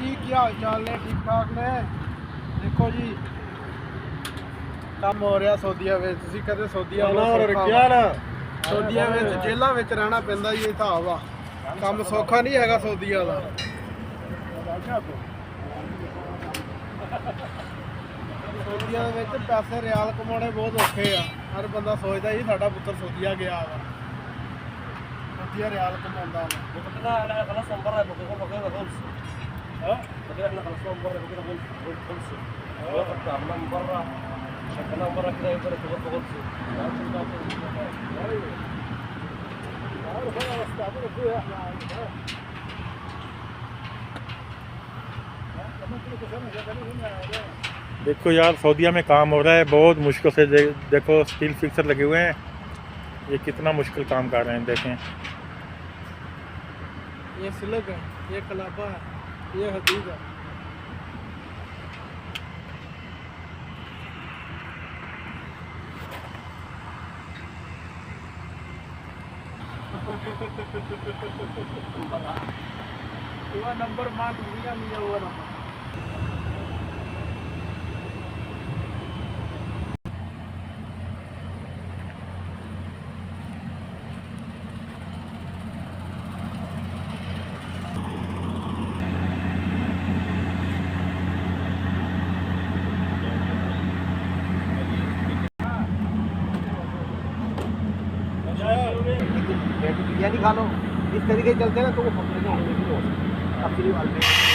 जी की हाल चाल ने ठीक ठाक ने। देखो जी ਕੰਮ ਹੋ ਰਿਹਾ ਸੌਦੀਆਂ ਵਿੱਚ। ਤੁਸੀਂ ਕਦੇ ਸੌਦੀਆਂ ਸੌਦੀਆਂ ਵਿੱਚ ਜੇਲ੍ਹਾਂ ਵਿੱਚ ਰਹਿਣਾ ਪੈਂਦਾ ਜੀ। ਇਹ ਹਿਸਾਬ ਆ, ਕੰਮ ਸੌਖਾ ਨਹੀਂ ਹੈਗਾ ਸੌਦੀਆਂ ਦਾ। ਸੌਦੀਆਂ ਦੇ ਵਿੱਚ ਪੈਸੇ ਰਿਆਲ ਕਮਾਉਣੇ ਬਹੁਤ ਔਖੇ ਆ। ਹਰ ਬੰਦਾ ਸੋਚਦਾ ਜੀ ਸਾਡਾ ਪੁੱਤਰ ਸੌਦੀਆਂ ਗਿਆ ਵਾ, ਸੌਦੀਆਂ ਰਿਆਲ ਕਮਾਉਂਦਾ देखो यार सऊदीया में काम हो रहा है बहुत मुश्किल से। देखो स्टील फिक्सर लगे हुए हैं, ये कितना मुश्किल काम कर रहे हैं। देखें ये सिलक है, ये कलाबा है, ये हदीद है। वो नंबर मान दुनिया में हुआ नंबर। बिरयानी खा लो, इस तरीके से चलते ना तो वो पकड़ेगा होने की हो सकता है।